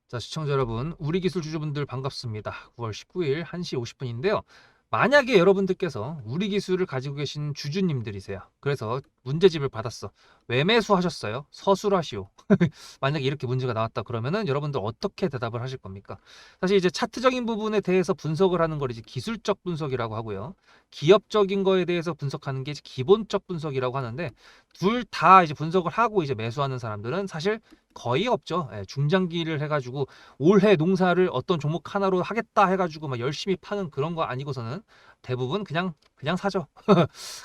자, 시청자 여러분, 우리 기술 주주분들 반갑습니다. 9월 19일 1시 50분인데요. 만약에 여러분들께서 우리 기술을 가지고 계신 주주님들이세요. 그래서 문제집을 받았어. 외매수 하셨어요. 서술하시오. 만약에 이렇게 문제가 나왔다 그러면은 여러분들 어떻게 대답을 하실 겁니까? 사실 이제 차트적인 부분에 대해서 분석을 하는 걸 이제 기술적 분석이라고 하고요. 기업적인 거에 대해서 분석하는 게 이제 기본적 분석이라고 하는데 둘 다 이제 분석을 하고 이제 매수하는 사람들은 사실 거의 없죠. 예, 중장기를 해가지고 올해 농사를 어떤 종목 하나로 하겠다 해가지고 막 열심히 파는 그런 거 아니고서는 대부분 그냥 사죠.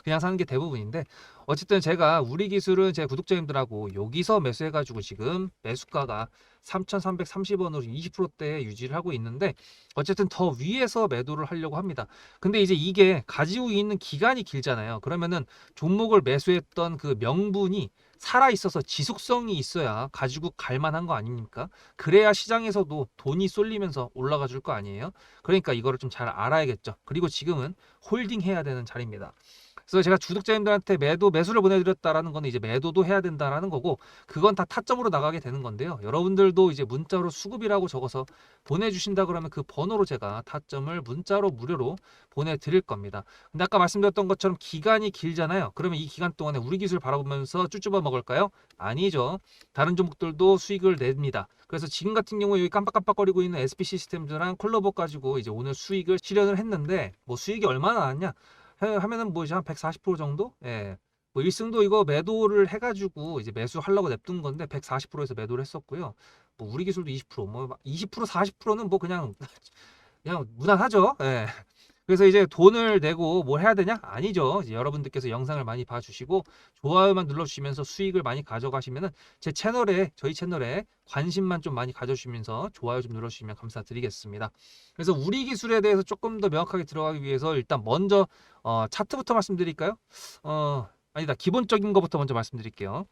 그냥 사는 게 대부분인데 어쨌든 제가 우리 기술은 제 구독자님들하고 여기서 매수해가지고 지금 매수가가 3,330원으로 20%대 유지를 하고 있는데 어쨌든 더 위에서 매도를 하려고 합니다. 근데 이제 이게 가지고 있는 기간이 길잖아요. 그러면은 종목을 매수했던 그 명분이 살아 있어서 지속성이 있어야 가지고 갈 만한 거 아닙니까? 그래야 시장에서도 돈이 쏠리면서 올라가 줄 거 아니에요? 그러니까 이거를 좀 잘 알아야겠죠. 그리고 지금은 홀딩 해야 되는 자리입니다. 그래서 제가 구독자님들한테 매수를 보내드렸다라는 건 이제 매도도 해야 된다라는 거고 그건 다 타점으로 나가게 되는 건데요. 여러분들도 이제 문자로 수급이라고 적어서 보내주신다 그러면 그 번호로 제가 타점을 문자로 무료로 보내드릴 겁니다. 근데 아까 말씀드렸던 것처럼 기간이 길잖아요. 그러면 이 기간 동안에 우리 기술 바라보면서 쭈쭈바 먹을까요? 아니죠. 다른 종목들도 수익을 냅니다. 그래서 지금 같은 경우에 여기 깜빡깜빡거리고 있는 SP 시스템즈랑 콜라보 가지고 이제 오늘 수익을 실현을 했는데 뭐 수익이 얼마나 나왔냐? 하면은 뭐 이제 한 140% 정도? 예. 뭐 1승도 이거 매도를 해가지고 이제 매수하려고 냅둔 건데 140%에서 매도를 했었고요. 뭐 우리 기술도 20%, 뭐 20%, 40%는 뭐 그냥 무난하죠. 예. 그래서 이제 돈을 내고 뭘 해야 되냐? 아니죠. 이제 여러분들께서 영상을 많이 봐주시고 좋아요만 눌러주시면서 수익을 많이 가져가시면은 제 채널에 저희 채널에 관심만 좀 많이 가져주시면서 좋아요 좀 눌러주시면 감사드리겠습니다. 그래서 우리 기술에 대해서 조금 더 명확하게 들어가기 위해서 일단 먼저 차트부터 말씀드릴까요? 아니다. 기본적인 것부터 먼저 말씀드릴게요.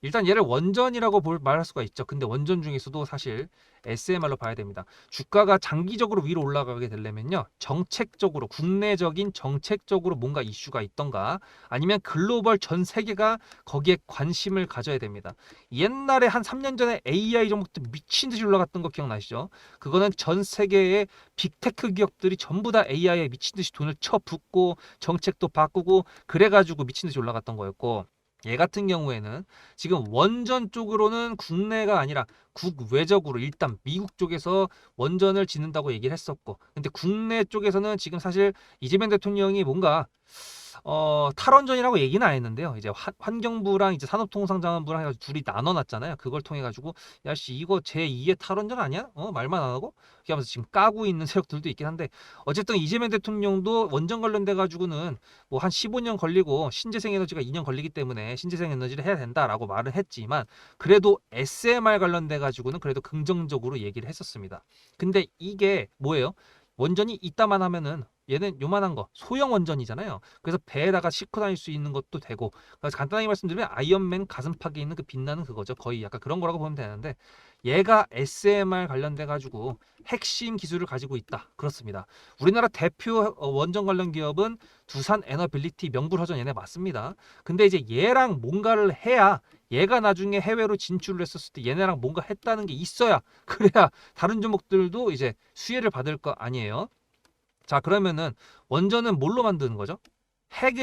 일단 얘를 원전이라고 말할 수가 있죠. 근데 원전 중에서도 사실 SMR로 봐야 됩니다. 주가가 장기적으로 위로 올라가게 되려면요. 정책적으로, 국내적인 정책적으로 뭔가 이슈가 있던가 아니면 글로벌 전 세계가 거기에 관심을 가져야 됩니다. 옛날에 한 3년 전에 AI 종목도 미친 듯이 올라갔던 거 기억나시죠? 그거는 전 세계의 빅테크 기업들이 전부 다 AI에 미친 듯이 돈을 쳐붓고 정책도 바꾸고 그래가지고 미친 듯이 올라갔던 거였고 얘 같은 경우에는 지금 원전 쪽으로는 국내가 아니라 국외적으로 일단 미국 쪽에서 원전을 짓는다고 얘기를 했었고 근데 국내 쪽에서는 지금 사실 이재명 대통령이 뭔가 탈원전이라고 얘기는 안 했는데요. 이제 환경부랑 이제 산업통상자원부랑 해가지고 둘이 나눠놨잖아요. 그걸 통해 가지고 야씨 이거 제2의 탈원전 아니야? 말만 안 하고 이렇게 하면서 지금 까고 있는 세력들도 있긴 한데 어쨌든 이재명 대통령도 원전 관련돼 가지고는 뭐 한 15년 걸리고 신재생 에너지가 2년 걸리기 때문에 신재생 에너지를 해야 된다라고 말을 했지만 그래도 SMR 관련돼 가지고는 그래도 긍정적으로 얘기를 했었습니다. 근데 이게 뭐예요? 원전이 있다만 하면은 얘는 요만한 거 소형 원전이잖아요. 그래서 배에다가 싣고 다닐 수 있는 것도 되고 그래서 간단하게 말씀드리면 아이언맨 가슴팍에 있는 그 빛나는 그거죠. 거의 약간 그런 거라고 보면 되는데 얘가 SMR 관련돼 가지고 핵심 기술을 가지고 있다. 그렇습니다. 우리나라 대표 원전 관련 기업은 두산 에너빌리티 명불허전 얘네 맞습니다. 근데 이제 얘랑 뭔가를 해야 얘가 나중에 해외로 진출을 했었을 때 얘네랑 뭔가 했다는 게 있어야 그래야 다른 종목들도 이제 수혜를 받을 거 아니에요. 자, 그러면은 원전은 뭘로 만드는 거죠? 핵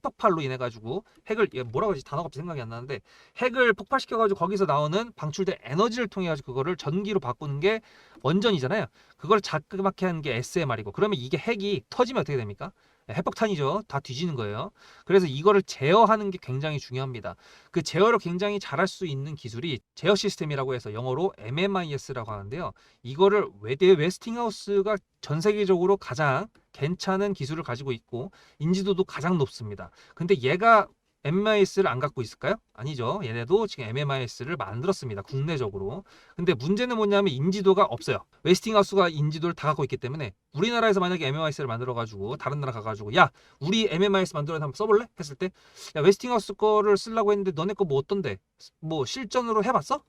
폭발로 인해 가지고 핵을 뭐라고 하지 단어가 갑자기 생각이 안 나는데 핵을 폭발시켜 가지고 거기서 나오는 방출된 에너지를 통해 가지고 그거를 전기로 바꾸는 게 원전이잖아요. 그걸 자그맣게 하는 게 SMR이고 그러면 이게 핵이 터지면 어떻게 됩니까? 핵폭탄이죠. 다 뒤지는 거예요. 그래서 이거를 제어하는 게 굉장히 중요합니다. 그 제어를 굉장히 잘할 수 있는 기술이 제어 시스템이라고 해서 영어로 MMIS라고 하는데요. 이거를 웨스팅하우스가 전 세계적으로 가장 괜찮은 기술을 가지고 있고 인지도도 가장 높습니다. 근데 얘가 MMIS를 안 갖고 있을까요? 아니죠. 얘네도 지금 MMIS를 만들었습니다. 국내적으로. 근데 문제는 뭐냐면 인지도가 없어요. 웨스팅하우스가 인지도를 다 갖고 있기 때문에 우리나라에서 만약에 MMIS를 만들어가지고 다른 나라 가가지고 야 우리 MMIS 만들어서 한번 써볼래? 했을 때 야 웨스팅하우스 거를 쓰려고 했는데 너네 거 뭐 어떤데? 뭐 실전으로 해봤어?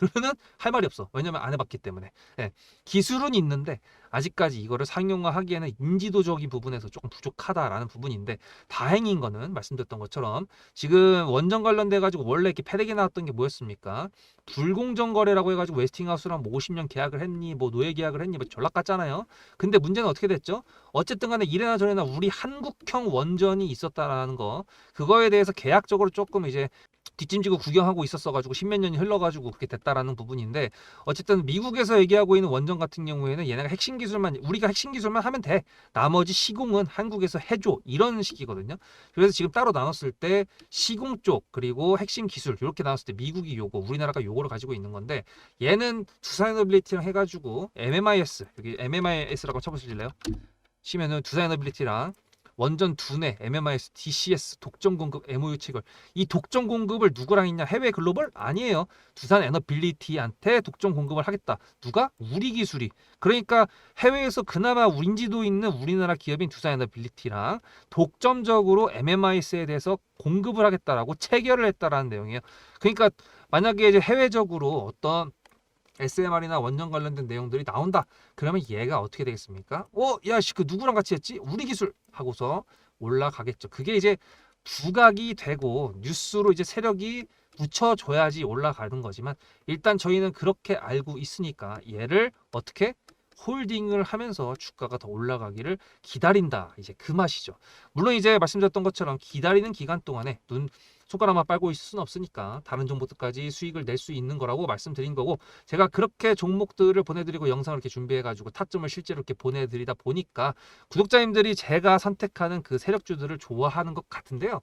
그러면은 할 말이 없어. 왜냐면 안 해봤기 때문에. 예, 기술은 있는데 아직까지 이거를 상용화하기에는 인지도적인 부분에서 조금 부족하다라는 부분인데, 다행인 거는 말씀드렸던 것처럼 지금 원전 관련돼 가지고 원래 이렇게 패대기 나왔던 게 뭐였습니까? 불공정 거래라고 해가지고 웨스팅하우스랑 뭐 50년 계약을 했니, 뭐 노예 계약을 했니, 뭐 전락 같잖아요. 근데 문제는 어떻게 됐죠? 어쨌든 간에 이래나 저래나 우리 한국형 원전이 있었다라는 거, 그거에 대해서 계약적으로 조금 이제 뒷짐지고 구경하고 있었어가지고 십몇 년이 흘러가지고 그렇게 됐다라는 부분인데, 어쨌든 미국에서 얘기하고 있는 원전 같은 경우에는 얘네가 핵심 기술만, 우리가 핵심 기술만 하면 돼, 나머지 시공은 한국에서 해줘, 이런 식이거든요. 그래서 지금 따로 나눴을 때 시공 쪽 그리고 핵심 기술 이렇게 나눴을 때 미국이 요거, 우리나라가 요거를 가지고 있는 건데, 얘는 두사이너빌리티랑 해가지고 MMIS, 여기 MMIS라고 쳐보실래요? 치면은 두사이너빌리티랑 원전 두뇌, MMIS, DCS, 독점 공급 MOU 체결. 이 독점 공급을 누구랑 했냐? 해외 글로벌? 아니에요. 두산 에너빌리티한테 독점 공급을 하겠다. 누가? 우리 기술이. 그러니까 해외에서 그나마 인지도 있는 우리나라 기업인 두산 에너빌리티랑 독점적으로 MMIS에 대해서 공급을 하겠다라고 체결을 했다라는 내용이에요. 그러니까 만약에 이제 해외적으로 어떤 SMR이나 원전 관련된 내용들이 나온다. 그러면 얘가 어떻게 되겠습니까? 야, 씨, 그 누구랑 같이 했지? 우리 기술 하고서 올라가겠죠. 그게 이제 부각이 되고 뉴스로 이제 세력이 붙여줘야지 올라가는 거지만, 일단 저희는 그렇게 알고 있으니까 얘를 어떻게 홀딩을 하면서 주가가 더 올라가기를 기다린다. 이제 그 맛이죠. 물론 이제 말씀드렸던 것처럼 기다리는 기간 동안에 손가락만 빨고 있을 수는 없으니까 다른 종목들까지 수익을 낼 수 있는 거라고 말씀드린 거고, 제가 그렇게 종목들을 보내드리고 영상을 이렇게 준비해가지고 타점을 실제로 이렇게 보내드리다 보니까 구독자님들이 제가 선택하는 그 세력주들을 좋아하는 것 같은데요.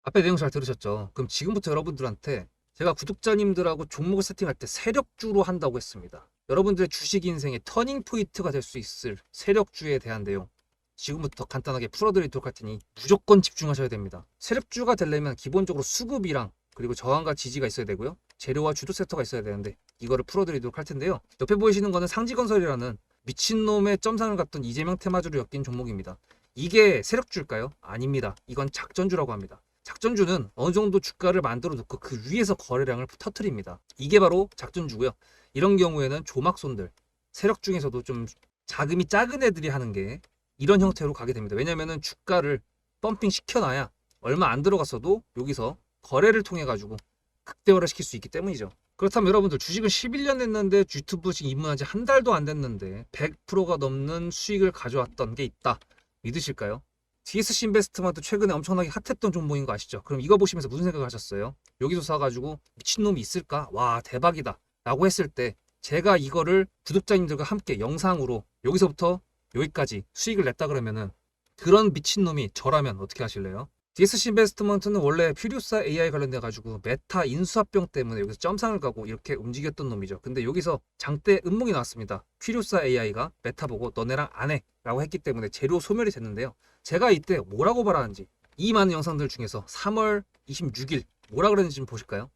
앞에 내용 잘 들으셨죠? 그럼 지금부터 여러분들한테 제가 구독자님들하고 종목을 세팅할 때 세력주로 한다고 했습니다. 여러분들의 주식 인생의 터닝 포인트가 될 수 있을 세력주에 대한 내용 지금부터 간단하게 풀어드리도록 할 테니 무조건 집중하셔야 됩니다. 세력주가 되려면 기본적으로 수급이랑 그리고 저항과 지지가 있어야 되고요. 재료와 주도 섹터가 있어야 되는데 이거를 풀어드리도록 할 텐데요. 옆에 보이시는 거는 상지건설이라는 미친놈의 점상을 갖던 이재명 테마주를 엮인 종목입니다. 이게 세력주일까요? 아닙니다. 이건 작전주라고 합니다. 작전주는 어느 정도 주가를 만들어 놓고 그 위에서 거래량을 터트립니다. 이게 바로 작전주고요. 이런 경우에는 조막손들, 세력 중에서도 좀 자금이 작은 애들이 하는 게 이런 형태로 가게 됩니다. 왜냐면은 주가를 펌핑 시켜놔야 얼마 안 들어갔어도 여기서 거래를 통해 가지고 극대화를 시킬 수 있기 때문이죠. 그렇다면 여러분들 주식을 11년 했는데 유튜브 지금 입문한 지 한 달도 안 됐는데 100%가 넘는 수익을 가져왔던 게 있다. 믿으실까요? DSC 인베스트먼트 최근에 엄청나게 핫했던 종목인 거 아시죠? 그럼 이거 보시면서 무슨 생각을 하셨어요? 여기서 사가지고 미친놈이 있을까? 와, 대박이다 라고 했을 때 제가 이거를 구독자님들과 함께 영상으로 여기서부터 여기까지 수익을 냈다 그러면은 그런 미친놈이 저라면 어떻게 하실래요? DSC 인베스트먼트는 원래 퓨리오사 AI 관련돼 가지고 메타 인수합병 때문에 여기서 점상을 가고 이렇게 움직였던 놈이죠. 근데 여기서 장대 음목이 나왔습니다. 퓨리오사 AI가 메타 보고 너네랑 안 해 라고 했기 때문에 재료 소멸이 됐는데요. 제가 이때 뭐라고 말하는지 이 많은 영상들 중에서 3월 26일 뭐라 그랬는지 좀 보실까요?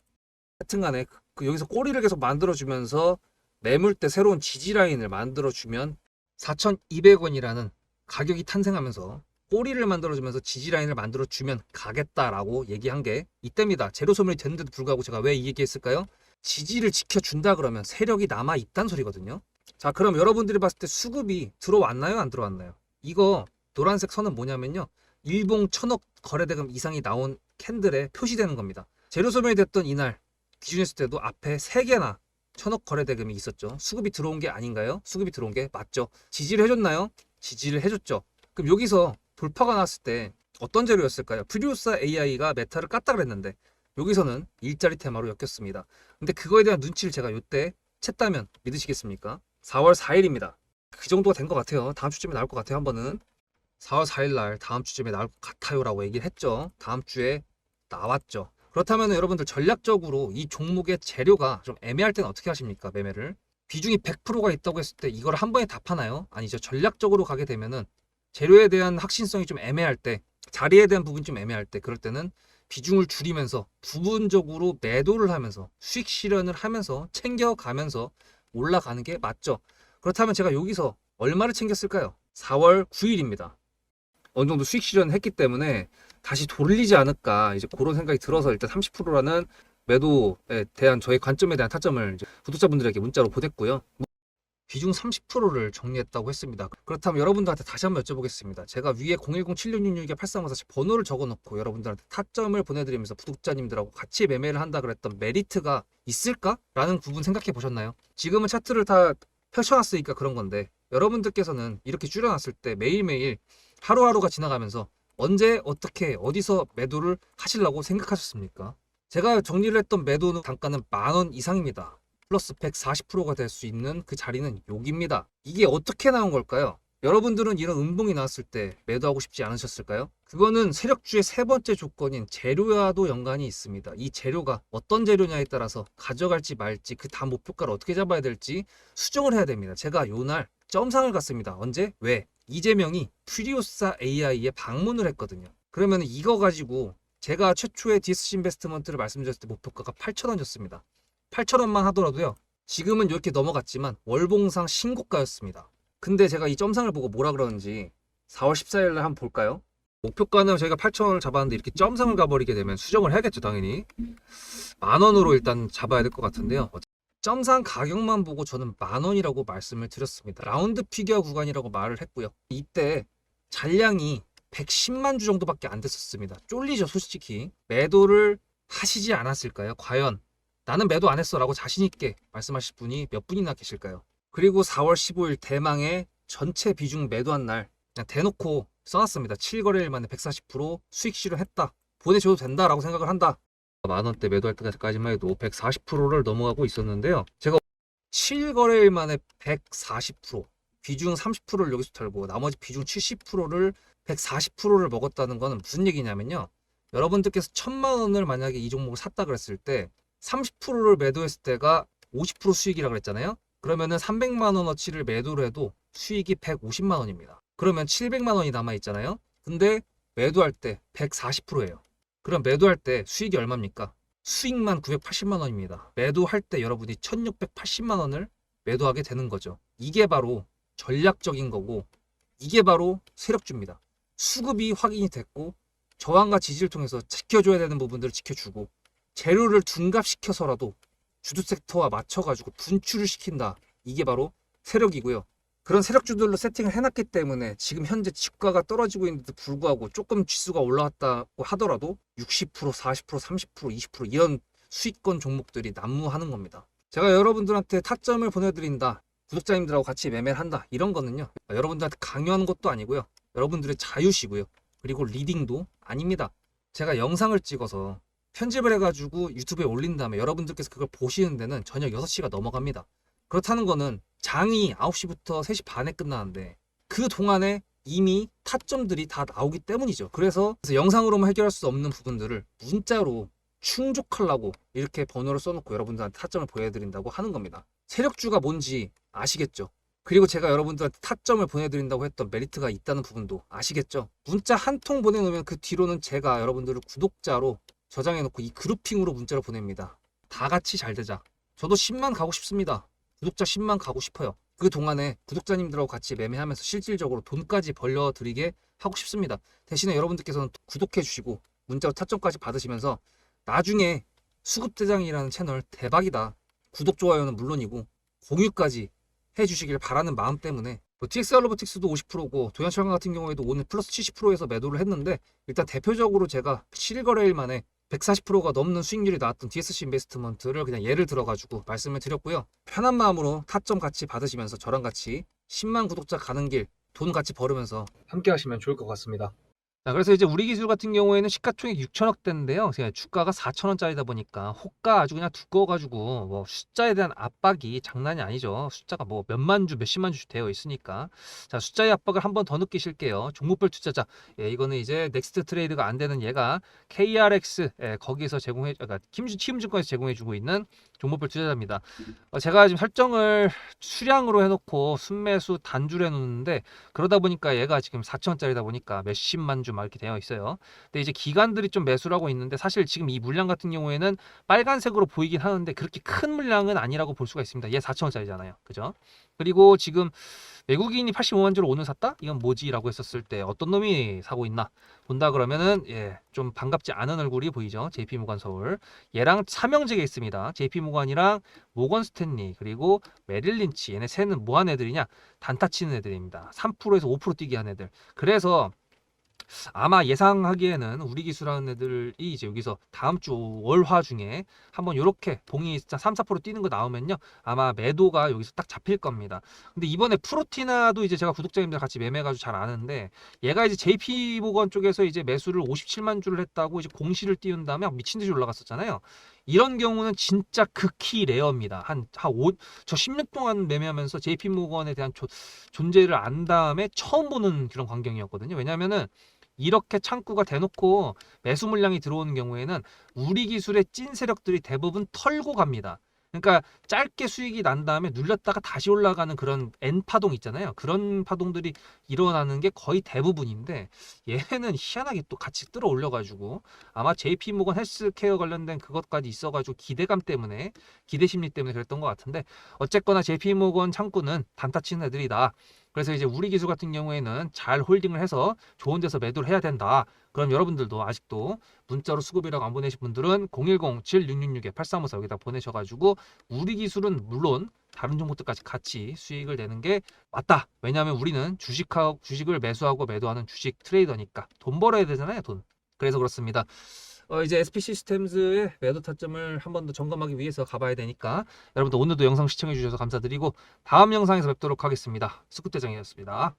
하여튼간에 여기서 꼬리를 계속 만들어주면서 매물대 새로운 지지라인을 만들어주면 4,200원이라는 가격이 탄생하면서 꼬리를 만들어주면서 지지라인을 만들어주면 가겠다라고 얘기한 게 이때입니다. 재료 소멸이 됐는데도 불구하고 제가 왜 이 얘기했을까요? 지지를 지켜준다 그러면 세력이 남아있단 소리거든요. 자, 그럼 여러분들이 봤을 때 수급이 들어왔나요? 안 들어왔나요? 이거 노란색 선은 뭐냐면요. 일봉 1,000억 거래대금 이상이 나온 캔들에 표시되는 겁니다. 재료 소멸이 됐던 이날 기준했을 때도 앞에 3개나 1,000억 거래대금이 있었죠. 수급이 들어온 게 아닌가요? 수급이 들어온 게 맞죠. 지지를 해줬나요? 지지를 해줬죠. 그럼 여기서 돌파가 났을 때 어떤 재료였을까요? 퓨리오사 AI가 메타를 깠다 그랬는데 여기서는 일자리 테마로 엮였습니다. 근데 그거에 대한 눈치를 제가 이때 챘다면 믿으시겠습니까? 4월 4일입니다. 그 정도가 된 것 같아요. 다음 주쯤에 나올 것 같아요. 한 번은 4월 4일 날 다음 주쯤에 나올 것 같아요 라고 얘기를 했죠. 다음 주에 나왔죠. 그렇다면 여러분들 전략적으로 이 종목의 재료가 좀 애매할 때는 어떻게 하십니까? 매매를 비중이 100%가 있다고 했을 때 이걸 한 번에 다 파나요? 아니죠. 전략적으로 가게 되면은 재료에 대한 확신성이 좀 애매할 때, 자리에 대한 부분이 좀 애매할 때, 그럴 때는 비중을 줄이면서 부분적으로 매도를 하면서 수익 실현을 하면서 챙겨가면서 올라가는 게 맞죠. 그렇다면 제가 여기서 얼마를 챙겼을까요? 4월 9일입니다. 어느 정도 수익 실현을 했기 때문에 다시 돌리지 않을까 이제 그런 생각이 들어서 일단 30%라는 매도에 대한 저의 관점에 대한 타점을 이제 구독자분들에게 문자로 보냈고요. 비중 30%를 정리했다고 했습니다. 그렇다면 여러분들한테 다시 한번 여쭤보겠습니다. 제가 위에 010-7666-8354 번호를 적어놓고 여러분들한테 타점을 보내드리면서 구독자님들하고 같이 매매를 한다 그랬던 메리트가 있을까? 라는 부분 생각해 보셨나요? 지금은 차트를 다 펼쳐놨으니까 그런 건데 여러분들께서는 이렇게 줄여놨을 때 매일매일 하루하루가 지나가면서 언제 어떻게 어디서 매도를 하시려고 생각하셨습니까? 제가 정리를 했던 매도 단가는 10,000원 이상입니다. 플러스 140%가 될 수 있는 그 자리는 여기입니다. 이게 어떻게 나온 걸까요? 여러분들은 이런 음봉이 나왔을 때 매도하고 싶지 않으셨을까요? 그거는 세력주의 세 번째 조건인 재료와도 연관이 있습니다. 이 재료가 어떤 재료냐에 따라서 가져갈지 말지 그 다음 목표가를 어떻게 잡아야 될지 수정을 해야 됩니다. 제가 요날 점상을 갔습니다. 언제? 왜? 이재명이 퓨리오사 AI에 방문을 했거든요. 그러면 이거 가지고 제가 최초의 디스시 인베스트먼트를 말씀드렸을 때 목표가가 8,000원이었습니다. 8,000원만 하더라도요. 지금은 이렇게 넘어갔지만 월봉상 신고가였습니다. 근데 제가 이 점상을 보고 뭐라 그러는지 4월 14일 날 한번 볼까요? 목표가는 저희가 8,000원을 잡았는데 이렇게 점상을 가버리게 되면 수정을 해야겠죠, 당연히. 10,000원으로 일단 잡아야 될 것 같은데요. 점상 가격만 보고 저는 10,000원이라고 말씀을 드렸습니다. 라운드 피겨 구간이라고 말을 했고요. 이때 잔량이 110만 주 정도밖에 안 됐었습니다. 쫄리죠, 솔직히. 매도를 하시지 않았을까요? 과연 나는 매도 안 했어 라고 자신있게 말씀하실 분이 몇 분이나 계실까요? 그리고 4월 15일 대망의 전체 비중 매도한 날 그냥 대놓고 써놨습니다. 7거래일 만에 140% 수익 실현했다. 보내줘도 된다라고 생각을 한다. 10,000원대 매도할 때까지만 해도 140%를 넘어가고 있었는데요. 제가 7거래일 만에 140% 비중 30%를 여기서 털고 나머지 비중 70%를 140%를 먹었다는 거는 무슨 얘기냐면요. 여러분들께서 1,000만 원을 만약에 이 종목을 샀다 그랬을 때 30%를 매도했을 때가 50% 수익이라고 그랬잖아요. 그러면은 300만 원어치를 매도를 해도 수익이 150만 원입니다. 그러면 700만 원이 남아 있잖아요. 근데 매도할 때 140%예요. 그럼 매도할 때 수익이 얼마입니까? 수익만 980만 원입니다. 매도할 때 여러분이 1680만 원을 매도하게 되는 거죠. 이게 바로 전략적인 거고 이게 바로 세력주입니다. 수급이 확인이 됐고 저항과 지지를 통해서 지켜줘야 되는 부분들을 지켜주고 재료를 둔갑시켜서라도 주도 섹터와 맞춰가지고 분출을 시킨다. 이게 바로 세력이고요. 그런 세력주들로 세팅을 해놨기 때문에 지금 현재 주가가 떨어지고 있는데도 불구하고 조금 지수가 올라왔다고 하더라도 60%, 40%, 30%, 20% 이런 수익권 종목들이 난무하는 겁니다. 제가 여러분들한테 타점을 보내드린다. 구독자님들하고 같이 매매를 한다. 이런 거는요. 여러분들한테 강요하는 것도 아니고요. 여러분들의 자유시고요. 그리고 리딩도 아닙니다. 제가 영상을 찍어서 편집을 해가지고 유튜브에 올린 다음에 여러분들께서 그걸 보시는 데는 저녁 6시가 넘어갑니다. 그렇다는 거는 장이 9시부터 3시 반에 끝나는데 그 동안에 이미 타점들이 다 나오기 때문이죠. 그래서 영상으로만 해결할 수 없는 부분들을 문자로 충족하려고 이렇게 번호를 써놓고 여러분들한테 타점을 보여드린다고 하는 겁니다. 세력주가 뭔지 아시겠죠? 그리고 제가 여러분들한테 타점을 보내드린다고 했던 메리트가 있다는 부분도 아시겠죠? 문자 한 통 보내놓으면 그 뒤로는 제가 여러분들을 구독자로 저장해놓고 이 그룹핑으로 문자를 보냅니다. 다 같이 잘 되자. 저도 10만 가고 싶습니다. 구독자 10만 가고 싶어요. 그 동안에 구독자님들하고 같이 매매하면서 실질적으로 돈까지 벌려드리게 하고 싶습니다. 대신에 여러분들께서는 구독해 주시고 문자로 타점까지 받으시면서 나중에 수급대장이라는 채널 대박이다. 구독, 좋아요는 물론이고 공유까지 해주시길 바라는 마음 때문에 TXR 로보틱스도 50%고 도연철강 같은 경우에도 오늘 플러스 70%에서 매도를 했는데 일단 대표적으로 제가 7거래일 만에 140%가 넘는 수익률이 나왔던 DSC 인베스트먼트를 그냥 예를 들어가지고 말씀을 드렸고요. 편한 마음으로 타점 같이 받으시면서 저랑 같이 10만 구독자 가는 길 돈 같이 벌으면서 함께 하시면 좋을 것 같습니다. 자, 그래서 이제 우리 기술 같은 경우에는 시가총액 6천억대인데요. 주가가 4천원짜리다 보니까 호가 아주 그냥 두꺼워가지고 뭐 숫자에 대한 압박이 장난이 아니죠. 숫자가 뭐 몇만 주, 몇십만 주 되어 있으니까. 자, 숫자의 압박을 한 번 더 느끼실게요. 종목별 투자자. 예, 이거는 이제 넥스트 트레이드가 안 되는 얘가 KRX 거기에서 그러니까 키움증권에서 제공해주고 있는 종목별 투자자입니다. 제가 지금 설정을 수량으로 해놓고 순매수 단주로 해놓는데 그러다 보니까 얘가 지금 4천원짜리다 보니까 몇십만 주 막 이렇게 되어 있어요. 근데 이제 기관들이 좀 매수를 하고 있는데 사실 지금 이 물량 같은 경우에는 빨간색으로 보이긴 하는데 그렇게 큰 물량은 아니라고 볼 수가 있습니다. 얘 4,000원짜리잖아요. 그죠? 그리고 지금 외국인이 85만 주를 오늘 샀다? 이건 뭐지라고 했었을 때 어떤 놈이 사고 있나 본다 그러면은 좀 반갑지 않은 얼굴이 보이죠. JP모간 서울. 얘랑 삼형제가 있습니다. JP모간이랑 모건 스탠리 그리고 메릴 린치. 얘네 셋은 뭐 한 애들이냐? 단타 치는 애들입니다. 3%에서 5% 뛰기 한 애들. 그래서 아마 예상하기에는 우리 기술하는 애들이 이제 여기서 다음 주 월화 중에 한번 요렇게 봉이 3, 4% 뛰는 거 나오면요. 아마 매도가 여기서 딱 잡힐 겁니다. 근데 이번에 프로티나도 이제 제가 구독자님들 같이 매매해가지고 잘 아는데 얘가 이제 JP모건 쪽에서 이제 매수를 57만 주를 했다고 이제 공시를 띄운 다음에 미친 듯이 올라갔었잖아요. 이런 경우는 진짜 극히 레어입니다. 저 10년 동안 매매하면서 JP모건에 대한 존재를 안 다음에 처음 보는 그런 광경이었거든요. 왜냐면은 이렇게 창구가 대놓고 매수 물량이 들어오는 경우에는 우리 기술의 찐 세력들이 대부분 털고 갑니다. 그러니까 짧게 수익이 난 다음에 눌렸다가 다시 올라가는 그런 N 파동 있잖아요. 그런 파동들이 일어나는 게 거의 대부분인데 얘는 희한하게 또 같이 끌어 올려가지고 아마 JP모건 헬스케어 관련된 그것까지 있어가지고 기대감 때문에 기대 심리 때문에 그랬던 것 같은데 어쨌거나 JP모건 창구는 단타 치는 애들이다. 그래서 이제 우리 기술 같은 경우에는 잘 홀딩을 해서 좋은 데서 매도를 해야 된다. 그럼 여러분들도 아직도 문자로 수급이라고 안 보내신 분들은 010-7666-8354 여기다 보내셔가지고 우리 기술은 물론 다른 종목들까지 같이 수익을 내는 게 맞다. 왜냐하면 우리는 주식을 매수하고 매도하는 주식 트레이더니까 돈 벌어야 되잖아요, 돈. 그래서 그렇습니다. 이제 SP 시스템즈의 매도 타점을 한 번 더 점검하기 위해서 가봐야 되니까 여러분들 오늘도 영상 시청해 주셔서 감사드리고 다음 영상에서 뵙도록 하겠습니다. 스쿠대장이었습니다.